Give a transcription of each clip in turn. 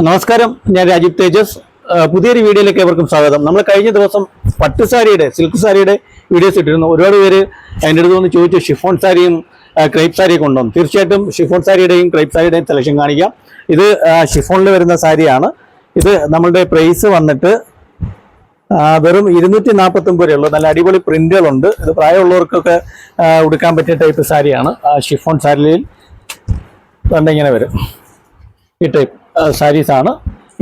നമസ്കാരം, ഞാൻ രാജീവ് തേജസ്. പുതിയൊരു വീഡിയോയിലേക്ക് ഏവർക്കും സ്വാഗതം. നമ്മൾ കഴിഞ്ഞ ദിവസം പട്ടുസാരിയുടെ സിൽക്ക് സാരിയുടെ വീഡിയോസ് ഇട്ടിരുന്നു. ഒരുപാട് പേര് അതിൻ്റെ അടുത്ത് വന്ന് ചോദിച്ചു ഷിഫോൺ സാരിയും ക്രൈപ്പ് സാരിയൊക്കെ ഉണ്ടോന്ന്. തീർച്ചയായിട്ടും ഷിഫോൺ സാരിയുടെയും ക്രൈപ്പ് സാരിയുടെയും സെലക്ഷൻ കാണിക്കാം. ഇത് ഷിഫോണിൽ വരുന്ന സാരിയാണ്. ഇത് നമ്മളുടെ പ്രൈസ് വന്നിട്ട് വെറും 249 രൂപയുള്ളൂ. നല്ല അടിപൊളി പ്രിന്റുകളുണ്ട്. ഇത് പ്രായമുള്ളവർക്കൊക്കെ ഉടുക്കാൻ പറ്റിയ ടൈപ്പ് സാരിയാണ്. ഷിഫോൺ സാരിയിൽ ഇങ്ങനെ വരും ഈ ടൈപ്പ് സാരീസാണ്.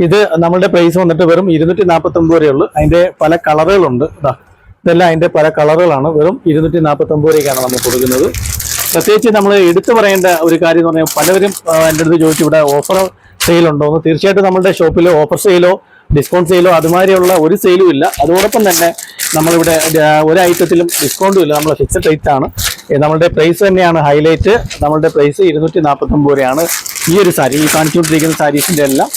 ഇത് നമ്മളുടെ പ്രൈസ് വന്നിട്ട് വെറും 249 രൂപയുള്ളൂ. അതിൻ്റെ പല കളറുകളുണ്ട്. ഇതെല്ലാം അതിൻ്റെ പല കളറുകളാണ്. വെറും 249 രൂപയ്ക്കാണ് നമ്മൾ കൊടുക്കുന്നത്. പ്രത്യേകിച്ച് നമ്മൾ എടുത്തു പറയേണ്ട ഒരു കാര്യം എന്ന് പറഞ്ഞാൽ പലവരും എൻ്റെ അടുത്ത് ചോദിച്ചു ഇവിടെ ഓഫർ സെയിലുണ്ടോ എന്ന്. തീർച്ചയായിട്ടും നമ്മുടെ ഷോപ്പിൽ ഓഫർ സെയിലോ ഡിസ്കൗണ്ട് സെയിലോ അതുമാതിരിയുള്ള ഒരു സെയിലും ഇല്ല. അതോടൊപ്പം തന്നെ നമ്മളിവിടെ ഒരു ഐറ്റത്തിലും ഡിസ്കൗണ്ടും ഇല്ല. നമ്മൾ ഫിക്സഡ് റേറ്റ് ആണ്. നമ്മളുടെ പ്രൈസ് തന്നെയാണ് ഹൈലൈറ്റ്. നമ്മളുടെ പ്രൈസ് 249 രൂപയാണ്. ഈ ഒരു സാരി, ഈ കാണിച്ചുകൊണ്ടിരിക്കുന്ന സാരീസിൻ്റെ എല്ലാം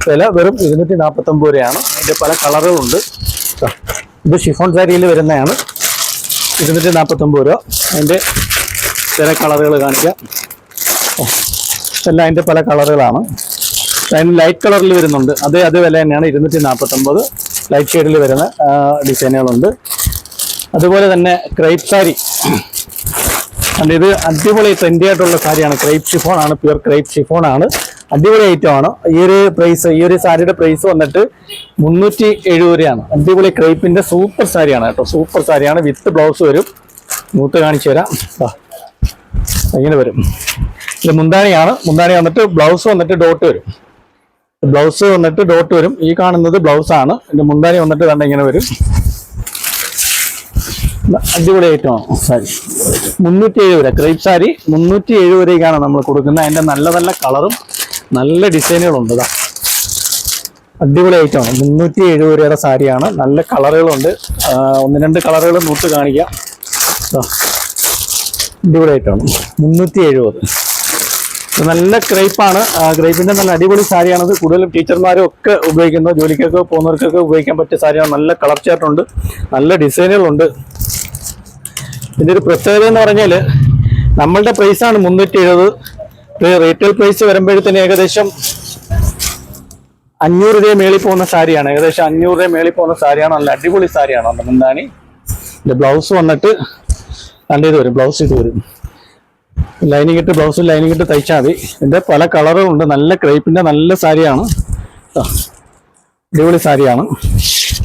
വില വെറും 249 രൂപയാണ്. അതിൻ്റെ പല കളറുകളുണ്ട്. ഇത് ഷിഫോൺ സാരിയിൽ വരുന്നതാണ്. 249 രൂപ. അതിൻ്റെ ചില കളറുകൾ കാണിക്കാം. എല്ലാം അതിൻ്റെ പല കളറുകളാണ്. അതിന് ലൈറ്റ് കളറിൽ വരുന്നുണ്ട്. അതേ വില തന്നെയാണ് 249. ലൈറ്റ് ഷെയ്ഡിൽ വരുന്ന ഡിസൈനുകളുണ്ട്. അതുപോലെ തന്നെ ക്രൈപ്പ് സാരി. ഇത് അടിപൊളി ട്രെൻഡി ആയിട്ടുള്ള സാരിയാണ്. ക്രൈപ്പ് ഷിഫോൺ ആണ്, പ്യുവർ ക്രൈപ്പ് ഷിഫോൺ ആണ്. അടിപൊളി ഐറ്റം ആണ്. ഈ ഒരു സാരിയുടെ പ്രൈസ് വന്നിട്ട് 370 രൂപയാണ്. അടിപൊളി ക്രൈപ്പിന്റെ സൂപ്പർ സാരിയാണ് കേട്ടോ. സൂപ്പർ സാരിയാണ്. വിത്ത് ബ്ലൗസ് വരും. മൂത്ത് കാണിച്ചു തരാം. ഇങ്ങനെ വരും. ഇത് മുന്താണിയാണ്. മുന്താണി വന്നിട്ട് ബ്ലൗസ് വന്നിട്ട് ഡോട്ട് വരും. ബ്ലൗസ് വന്നിട്ട് ഡോട്ട് വരും. ഈ കാണുന്നത് ബ്ലൗസ് ആണ്. ഇതിന്റെ മുന്താണി വന്നിട്ട് കണ്ട ഇങ്ങനെ വരും. അടിപൊളി ഐറ്റമാണ് സാരി. 370 രൂപ. ക്രൈപ്പ് സാരി 370 രൂപയ്ക്കാണ് നമ്മൾ കൊടുക്കുന്നത്. അതിന്റെ നല്ല നല്ല കളറും നല്ല ഡിസൈനുകളുണ്ട്. അടിപൊളി ഐറ്റമാണ്. 370 രൂപയുടെ സാരിയാണ്. നല്ല കളറുകളുണ്ട്. 1-2 കളറുകൾ നൂട്ട് കാണിക്കാം. അടിപൊളി ഐറ്റമാണ്. 370. നല്ല ക്രൈപ്പാണ്. ക്രൈപ്പിന്റെ നല്ല അടിപൊളി സാരിയാണത്. കൂടുതലും ടീച്ചർമാരും ഒക്കെ ഉപയോഗിക്കുന്നു. ജോലിക്കൊക്കെ പോകുന്നവർക്കൊക്കെ ഉപയോഗിക്കാൻ പറ്റിയ സാരിയാണ്. നല്ല കളർ ചാർട്ടുണ്ട്. നല്ല ഡിസൈനുകളുണ്ട്. ഇതിൻ്റെ ഒരു പ്രത്യേകത എന്ന് പറഞ്ഞാൽ നമ്മളുടെ പ്രൈസാണ് 370. റീറ്റെയിൽ പ്രൈസ് വരുമ്പോഴത്തേന് ഏകദേശം 500 രൂപ മേളിൽ പോകുന്ന സാരിയാണ്. ഏകദേശം 500 രൂപ മേളിൽ പോകുന്ന സാരിയാണ്. നല്ല അടിപൊളി സാരിയാണ്. അന്ന് മുന്താണി. ഇതിന്റെ ബ്ലൗസ് വന്നിട്ട് ഇത് വരും. ബ്ലൗസ് ഇത് വരും. ലൈനിങ് ഇട്ട് ബ്ലൗസ് ലൈനിങ് ഇട്ട് തയ്ച്ചാൽ മതി. ഇതിന്റെ പല കളറുകളുണ്ട്. നല്ല ക്രൈപ്പിന്റെ നല്ല സാരിയാണ്. അടിപൊളി സാരിയാണ്.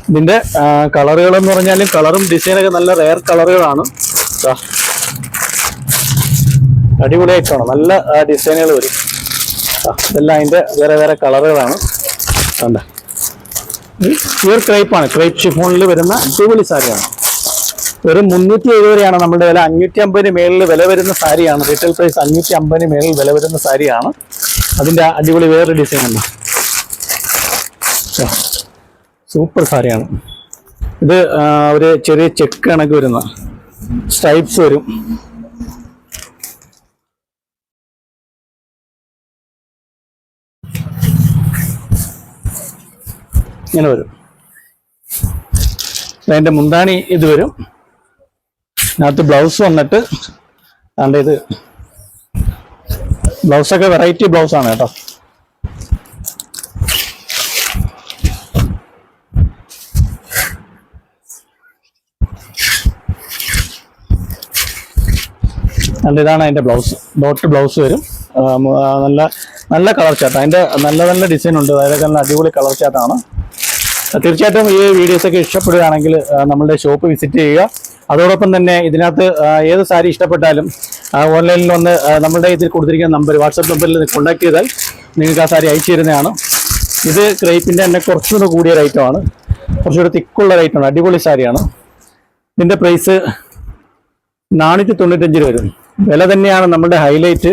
ഇതിന്റെ കളറുകൾ എന്ന് പറഞ്ഞാലും കളറും ഡിസൈനൊക്കെ നല്ല റെയർ കളറുകളാണ്. അടിപൊളിയായിട്ടാണ്. നല്ല ഡിസൈനുകൾ വരും. ഇതെല്ലാം അതിന്റെ വേറെ വേറെ കളറുകളാണ്. പ്യൂർ ക്രൈപ്പാണ്. ക്രൈപ്പ് ഷിഫോണിൽ വരുന്ന അടിപൊളി സാരിയാണ്. വെറും 370 രൂപയാണ് നമ്മുടെ വില. 550 മേളിൽ വില വരുന്ന സാരിയാണ്. റീറ്റെയിൽ പ്രൈസ് 550 മേളിൽ വില വരുന്ന സാരിയാണ്. അതിന്റെ അടിപൊളി വേറൊരു ഡിസൈൻ ഉണ്ട്. സൂപ്പർ സാരിയാണ്. ഇത് ഒരു ചെറിയ ചെക്ക് കണക്ക് വരുന്ന സ്ട്രൈപ്സ് വരും. ഇങ്ങനെ വരും. അതിന്റെ മുന്താണി ഇത് വരും. അതിനകത്ത് ബ്ലൗസ് വന്നിട്ട് ഇത് ബ്ലൗസൊക്കെ വെറൈറ്റി ബ്ലൗസാണ് കേട്ടോ. ഇതാണ് അതിന്റെ ബ്ലൗസ്. ഡോട്ട് ബ്ലൗസ് വരും. നല്ല നല്ല കളർ ചാർട്ട്. അതിന്റെ നല്ല നല്ല ഡിസൈൻ ഉണ്ട്. അതൊക്കെ നല്ല അടിപൊളി കളർ ചാർട്ടാണ്. തീർച്ചയായിട്ടും ഈ വീഡിയോസൊക്കെ ഇഷ്ടപ്പെടുകയാണെങ്കിൽ നമ്മളുടെ ഷോപ്പ് വിസിറ്റ് ചെയ്യുക. അതോടൊപ്പം തന്നെ ഇതിനകത്ത് ഏത് സാരി ഇഷ്ടപ്പെട്ടാലും ഓൺലൈനിൽ വന്ന് നമ്മളുടെ ഇതിൽ കൊടുത്തിരിക്കുന്ന നമ്പർ, വാട്സപ്പ് നമ്പറിൽ കോൺടാക്ട് ചെയ്താൽ നിങ്ങൾക്ക് ആ സാരി അയച്ചു തരുന്നതാണ്. ഇത് ക്രൈപ്പിൻ്റെ തന്നെ കുറച്ചുകൂടെ കൂടിയ റേറ്റമാണ്. കുറച്ചുകൂടെ തിക്കുള്ള റേറ്റാണ്. അടിപൊളി സാരിയാണ്. ഇതിൻ്റെ പ്രൈസ് 495 രൂപ വരും. വില തന്നെയാണ് നമ്മളുടെ ഹൈലൈറ്റ്.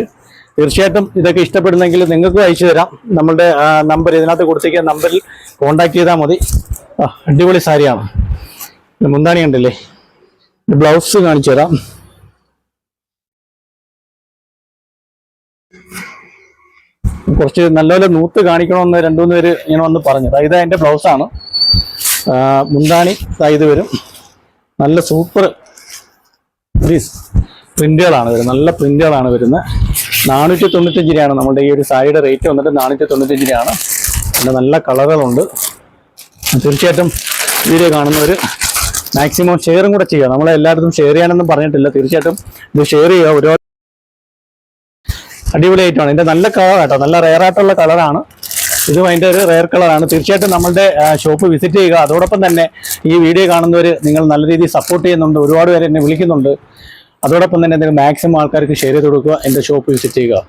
തീർച്ചയായിട്ടും ഇതൊക്കെ ഇഷ്ടപ്പെടുന്നെങ്കിൽ നിങ്ങൾക്ക് അയച്ചു തരാം. നമ്മളുടെ നമ്പർ ഇതിനകത്ത് കൊടുത്തിരിക്കുന്ന നമ്പറിൽ കോൺടാക്ട് ചെയ്താൽ മതി. അടിപൊളി സാരിയാണ്. മുന്താണി ഉണ്ടല്ലേ. ബ്ലൗസ് കാണിച്ചു തരാം. കുറച്ച് നല്ലപോലെ നൂത്ത് കാണിക്കണമെന്ന് 2-3 പേര് ഇങ്ങനെ വന്ന് പറഞ്ഞു. ഇത് അതിൻ്റെ ബ്ലൗസാണ്. മുന്താണി ഇത് വരും. നല്ല സൂപ്പർ പ്രിന്റുകളാണ് വരുന്നത്. നല്ല പ്രിന്റുകളാണ് വരുന്നത്. 495 രൂപയാണ് നമ്മുടെ ഈ ഒരു സാരിയുടെ റേറ്റ് വന്നിട്ട്. 495 രൂപയാണ്. പിന്നെ നല്ല കളറുകളുണ്ട്. തീർച്ചയായിട്ടും വീഡിയോ കാണുന്നവർ മാക്സിമം ഷെയറും കൂടെ ചെയ്യുക. നമ്മളെ എല്ലായിടത്തും ഷെയർ ചെയ്യാനൊന്നും പറഞ്ഞിട്ടില്ല. തീർച്ചയായിട്ടും ഇത് ഷെയർ ചെയ്യുക. ഒരുപാട് അടിപൊളിയായിട്ടാണ്. ഇതിൻ്റെ നല്ല കളർ കേട്ടോ, നല്ല റെയർ ആയിട്ടുള്ള കളറാണ്. ഇതും അതിൻ്റെ ഒരു റെയർ കളറാണ്. തീർച്ചയായിട്ടും നമ്മളുടെ ഷോപ്പ് വിസിറ്റ് ചെയ്യുക. അതോടൊപ്പം തന്നെ ഈ വീഡിയോ കാണുന്നവർ നിങ്ങൾ നല്ല രീതിയിൽ സപ്പോർട്ട് ചെയ്യുന്നുണ്ട്. ഒരുപാട് പേര് എന്നെ വിളിക്കുന്നുണ്ട്. അതോടൊപ്പം തന്നെ നിങ്ങൾ മാക്സിമം ആൾക്കാർക്ക് ഷെയർ ചെയ്ത് കൊടുക്കുക. എൻ്റെ ഷോപ്പ് വിസിറ്റ് ചെയ്യുക.